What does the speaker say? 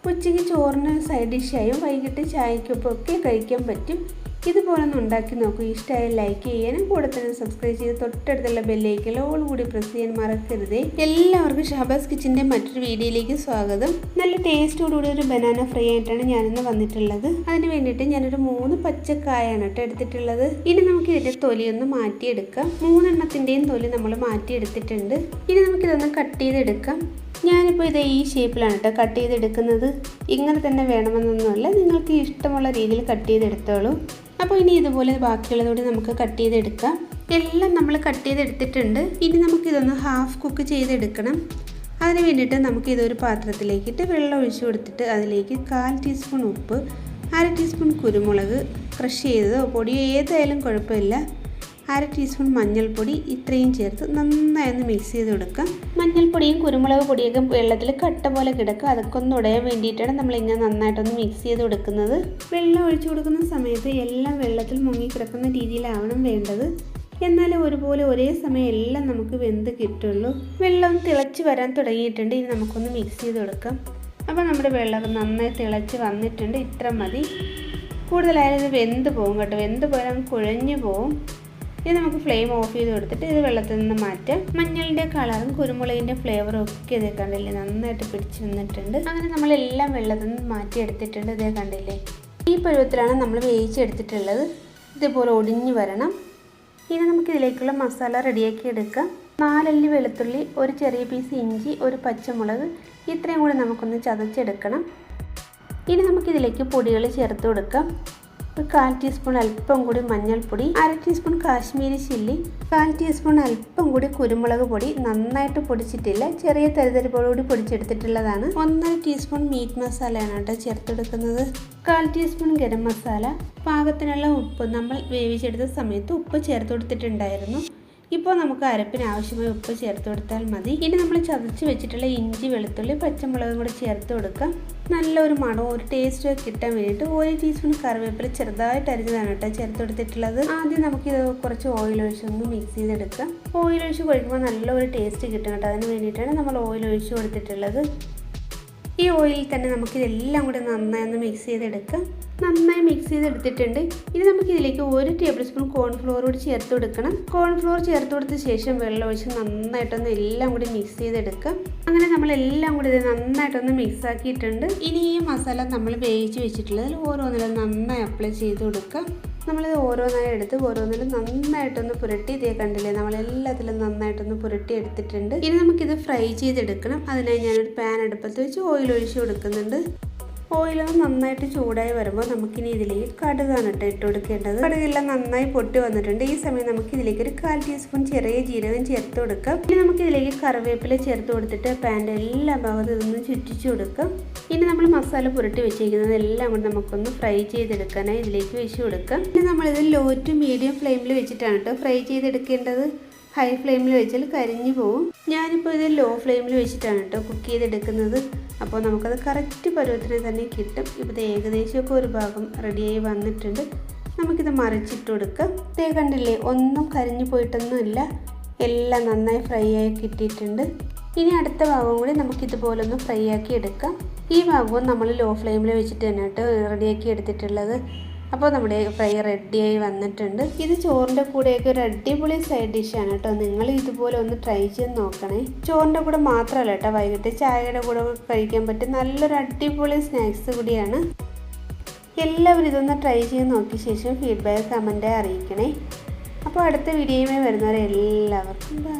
ഉച്ചയ്ക്ക് ചോറിന് സൈഡ് ഡിഷായും വൈകിട്ട് ചായക്കൊപ്പം ഒക്കെ കഴിക്കാൻ പറ്റും. ഇതുപോലെ ഒന്ന് ഉണ്ടാക്കി നോക്കൂ. ഇഷ്ടമായ ലൈക്ക് ചെയ്യാനും കൂടെ തന്നെ സബ്സ്ക്രൈബ് ചെയ്ത് തൊട്ടടുത്തുള്ള ബെല്ലൈക്കൻ ഓൾ കൂടി പ്രസ് ചെയ്യാൻ മറക്കരുതേ. എല്ലാവർക്കും ഷഹബാസ് കിച്ചൻ്റെ മറ്റൊരു വീഡിയോയിലേക്ക് സ്വാഗതം. നല്ല ടേസ്റ്റോടുകൂടി ഒരു ബനാന ഫ്രൈ ആയിട്ടാണ് ഞാനിന്ന് വന്നിട്ടുള്ളത്. അതിന് വേണ്ടിയിട്ട് ഞാനൊരു 3 പച്ചക്കായാണ് എടുത്തിട്ടുള്ളത്. ഇനി നമുക്ക് ഇതിൻ്റെ തൊലിയൊന്ന് മാറ്റിയെടുക്കാം. 3 എണ്ണത്തിൻ്റെയും തൊലി നമ്മൾ മാറ്റിയെടുത്തിട്ടുണ്ട്. ഇനി നമുക്കിതൊന്ന് കട്ട് ചെയ്തെടുക്കാം. ഞാനിപ്പോൾ ഇത് ഈ ഷേപ്പിലാണ് കട്ട് ചെയ്തെടുക്കുന്നത്. ഇങ്ങനെ തന്നെ വേണമെന്നൊന്നുമില്ല, നിങ്ങൾക്ക് ഇഷ്ടമുള്ള രീതിയിൽ കട്ട് ചെയ്തെടുത്തോളൂ. അപ്പോൾ ഇനി ഇതുപോലെ ബാക്കിയുള്ളതുകൂടി നമുക്ക് കട്ട് ചെയ്തെടുക്കാം. എല്ലാം നമ്മൾ കട്ട് ചെയ്തെടുത്തിട്ടുണ്ട്. ഇനി നമുക്കിതൊന്ന് ഹാഫ് കുക്ക് ചെയ്തെടുക്കണം. അതിന് വേണ്ടിയിട്ട് നമുക്കിതൊരു പാത്രത്തിലേക്കിട്ട് വെള്ളം ഒഴിച്ചു കൊടുത്തിട്ട് അതിലേക്ക് 1/4 ടീസ്പൂൺ ഉപ്പ്, 1/2 ടീസ്പൂൺ കുരുമുളക് ക്രഷ് ചെയ്തതോ പൊടിയോ ഏതായാലും കുഴപ്പമില്ല, 1/2 ടീസ്പൂൺ മഞ്ഞൾപ്പൊടി, ഇത്രയും ചേർത്ത് നന്നായി ഒന്ന് മിക്സ് ചെയ്ത് കൊടുക്കാം. മഞ്ഞൾപ്പൊടിയും കുരുമുളക് പൊടിയൊക്കെ വെള്ളത്തിൽ കട്ട പോലെ കിടക്കുക. അതൊക്കെ ഒന്ന് ഉടയാൻ വേണ്ടിയിട്ടാണ് നമ്മളിങ്ങനെ നന്നായിട്ടൊന്ന് മിക്സ് ചെയ്ത് കൊടുക്കുന്നത്. വെള്ളം ഒഴിച്ചു കൊടുക്കുന്ന സമയത്ത് എല്ലാം വെള്ളത്തിൽ മുങ്ങിക്കിടക്കുന്ന രീതിയിലാവണം വേണ്ടത്. എന്നാലും ഒരുപോലെ ഒരേ സമയം എല്ലാം നമുക്ക് വെന്ത് കിട്ടുള്ളൂ. വെള്ളം തിളച്ച് വരാൻ തുടങ്ങിയിട്ടുണ്ട്. ഇനി നമുക്കൊന്ന് മിക്സ് ചെയ്ത് കൊടുക്കാം. അപ്പോൾ നമ്മുടെ വെള്ളം നന്നായി തിളച്ച് വന്നിട്ടുണ്ട്. ഇത്ര മതി. കൂടുതലായാലും ഇത് വെന്ത് പോകും കേട്ടോ. വെന്ത് പോയാൽ കുഴഞ്ഞു പോകും. ഇത് നമുക്ക് ഫ്ലെയിം ഓഫ് ചെയ്ത് കൊടുത്തിട്ട് ഇത് വെള്ളത്തിൽ നിന്ന് മാറ്റാം. മഞ്ഞളിൻ്റെ കളറും കുരുമുളകിൻ്റെ ഫ്ലേവറും ഒക്കെ ഇതേ കണ്ടില്ലേ, നന്നായിട്ട് പിടിച്ച് വന്നിട്ടുണ്ട്. അങ്ങനെ നമ്മളെല്ലാം വെള്ളത്തിൽ നിന്ന് മാറ്റിയെടുത്തിട്ടുണ്ട്. ഇതേ കണ്ടില്ലേ, ഈ പരുവത്തിലാണ് നമ്മൾ വേവിച്ചെടുത്തിട്ടുള്ളത്. ഇതുപോലെ ഒടിഞ്ഞു വരണം. ഇനി നമുക്കിതിലേക്കുള്ള മസാല റെഡിയാക്കി എടുക്കാം. 4 അല്ലി വെളുത്തുള്ളി, ഒരു ചെറിയ പീസ് ഇഞ്ചി, ഒരു പച്ചമുളക്, ഇത്രയും കൂടി നമുക്കൊന്ന് ചതച്ചെടുക്കണം. ഇനി നമുക്കിതിലേക്ക് പൊടികൾ ചേർത്ത് കൊടുക്കാം. 1/4 ടീസ്പൂൺ അല്പം കൂടി മഞ്ഞൾപ്പൊടി, 1/2 ടീസ്പൂൺ കാശ്മീരി ചില്ലി, 1/4 ടീസ്പൂൺ അല്പം കൂടി കുരുമുളക് പൊടി, നന്നായിട്ട് പൊടിച്ചിട്ടില്ല, ചെറിയ തരിതരിപ്പോടുകൂടി പൊടിച്ചെടുത്തിട്ടുള്ളതാണ്. 1/2 ടീസ്പൂൺ മീറ്റ് മസാലയാണ് കേട്ടോ ചേർത്തെടുക്കുന്നത്. 1/4 ടീസ്പൂൺ ഗരം മസാല, പാകത്തിനുള്ള ഉപ്പ്. നമ്മൾ വേവിച്ചെടുത്ത സമയത്ത് ഉപ്പ് ചേർത്ത് കൊടുത്തിട്ടുണ്ടായിരുന്നു. ഇപ്പോൾ നമുക്ക് അരപ്പിന് ആവശ്യമായ ഉപ്പ് ചേർത്ത് കൊടുത്താൽ മതി. ഇനി നമ്മൾ ചതച്ച് വെച്ചിട്ടുള്ള ഇഞ്ചി, വെളുത്തുള്ളി, പച്ചമുളകും കൂടി ചേർത്ത് കൊടുക്കാം. നല്ലൊരു മണവും ഒരു ടേസ്റ്റും ഒക്കെ കിട്ടാൻ വേണ്ടിയിട്ട് 1 ടീസ്പൂൺ കറിവേപ്പില ചെറുതായിട്ട് അരിഞ്ഞതാണ് കേട്ടോ ചേർത്ത് കൊടുത്തിട്ടുള്ളത്. ആദ്യം നമുക്കിത് കുറച്ച് ഓയിൽ ഒഴിച്ചൊന്ന് മിക്സ് ചെയ്തെടുക്കാം. ഓയിൽ ഒഴിച്ച് കഴിക്കുമ്പോൾ നല്ലൊരു ടേസ്റ്റ് കിട്ടും കേട്ടോ. അതിന് വേണ്ടിയിട്ടാണ് നമ്മൾ ഓയിൽ ഒഴിച്ച് കൊടുത്തിട്ടുള്ളത്. ഈ ഓയിലിൽ തന്നെ നമുക്കിതെല്ലാം കൂടി നന്നായി ഒന്ന് മിക്സ് ചെയ്തെടുക്കാം. നന്നായി മിക്സ് ചെയ്തെടുത്തിട്ടുണ്ട്. ഇനി നമുക്കിതിലേക്ക് 1 ടേബിൾ സ്പൂൺ കോൺഫ്ലോർ കൂടി ചേർത്ത് കൊടുക്കണം. കോൺഫ്ലോർ ചേർത്ത് കൊടുത്ത ശേഷം വെള്ളം ഒഴിച്ച് നന്നായിട്ടൊന്ന് എല്ലാം കൂടി മിക്സ് ചെയ്തെടുക്കാം. അങ്ങനെ നമ്മളെല്ലാം കൂടി ഇത് നന്നായിട്ടൊന്ന് മിക്സ് ആക്കിയിട്ടുണ്ട്. ഇനി ഈ മസാല നമ്മൾ വേവിച്ച് വെച്ചിട്ടുള്ളതിൽ ഓരോന്നിലും നന്നായി അപ്ലൈ ചെയ്ത് കൊടുക്കാം. നമ്മളിത് ഓരോന്നായി എടുത്ത് ഓരോന്നിലും നന്നായിട്ടൊന്ന് പുരട്ടി, ഇതേ കണ്ടില്ലേ, നമ്മളെല്ലാത്തിലും നന്നായിട്ടൊന്ന് പുരട്ടി എടുത്തിട്ടുണ്ട്. ഇനി നമുക്കിത് ഫ്രൈ ചെയ്തെടുക്കണം. അതിനായി ഞാനൊരു പാൻ അടുപ്പത്ത് വെച്ച് ഓയിൽ ഒഴിച്ച് കൊടുക്കുന്നുണ്ട്. ഓയിലൊന്ന് നന്നായിട്ട് ചൂടായി വരുമ്പോൾ നമുക്കിനി ഇതിലേക്ക് കടുകാണ് ഇട്ട് കൊടുക്കേണ്ടത്. കടുകെല്ലാം നന്നായി പൊട്ടി വന്നിട്ടുണ്ട്. ഈ സമയം നമുക്ക് ഇതിലേക്ക് ഒരു 1/4 ടീസ്പൂൺ ചെറിയ ജീരകം ചേർത്ത് കൊടുക്കാം. ഇനി നമുക്ക് ഇതിലേക്ക് കറിവേപ്പില ചേർത്ത് കൊടുത്തിട്ട് പാൻ്റെ എല്ലാ ഭാഗത്തും ഇതൊന്ന് ചുറ്റിച്ചു കൊടുക്കാം. ഇനി നമ്മൾ മസാല പുരട്ടി വെച്ചിരിക്കുന്നത് എല്ലാം കൂടി നമുക്കൊന്ന് ഫ്രൈ ചെയ്തെടുക്കാനായി ഇതിലേക്ക് വെച്ച് കൊടുക്കാം. ഇനി നമ്മളിത് ലോ ടു മീഡിയം ഫ്ലെയിമിൽ വെച്ചിട്ടാണ് കേട്ടോ ഫ്രൈ ചെയ്തെടുക്കേണ്ടത്. ഹൈ ഫ്ലെയിമിൽ വെച്ചാൽ കരിഞ്ഞു പോവും. ഞാനിപ്പോൾ ഇത് ലോ ഫ്ലെയിമിൽ വെച്ചിട്ടാണ് കേട്ടോ കുക്ക് ചെയ്തെടുക്കുന്നത്. അപ്പോൾ നമുക്കത് കറക്റ്റ് പരുവത്തിന് തന്നെ കിട്ടും. ഇപ്പോൾ ഏകദേശമൊക്കെ ഒരു ഭാഗം റെഡിയായി വന്നിട്ടുണ്ട്. നമുക്കിത് മറിച്ചിട്ട് കൊടുക്കാം. ഇതേ കണ്ടില്ലേ, ഒന്നും കരിഞ്ഞു പോയിട്ടൊന്നുമില്ല, എല്ലാം നന്നായി ഫ്രൈ ആയി കിട്ടിയിട്ടുണ്ട്. ഇനി അടുത്ത ഭാഗവും കൂടി നമുക്കിതുപോലെ ഒന്ന് ഫ്രൈ ആക്കി എടുക്കാം. ഈ ഭാഗവും നമ്മൾ ലോ ഫ്ലെയിമിൽ വെച്ചിട്ട് തന്നെ കേട്ടോ റെഡിയാക്കി എടുത്തിട്ടുള്ളത്. അപ്പോൾ നമ്മുടെ ഫ്രൈ റെഡിയായി വന്നിട്ടുണ്ട്. ഇത് ചോറിൻ്റെ കൂടെയൊക്കെ ഒരു അടിപൊളി സൈഡ് ഡിഷാണ് കേട്ടോ. നിങ്ങൾ ഇതുപോലെ ഒന്ന് ട്രൈ ചെയ്ത് നോക്കണേ. ചോറിൻ്റെ കൂടെ മാത്രമല്ല കേട്ടോ, വൈകിട്ട് ചായയുടെ കൂടെ കഴിക്കാൻ പറ്റും നല്ലൊരു അടിപൊളി സ്നാക്സ് കൂടിയാണ്. എല്ലാവരും ഇതൊന്ന് ട്രൈ ചെയ്ത് നോക്കിയ ശേഷം ഫീഡ്ബാക്ക് കമൻറ്റായി അറിയിക്കണേ. അപ്പോൾ അടുത്ത വീഡിയോയുമായി വരുന്നവരെ എല്ലാവർക്കും ബൈ.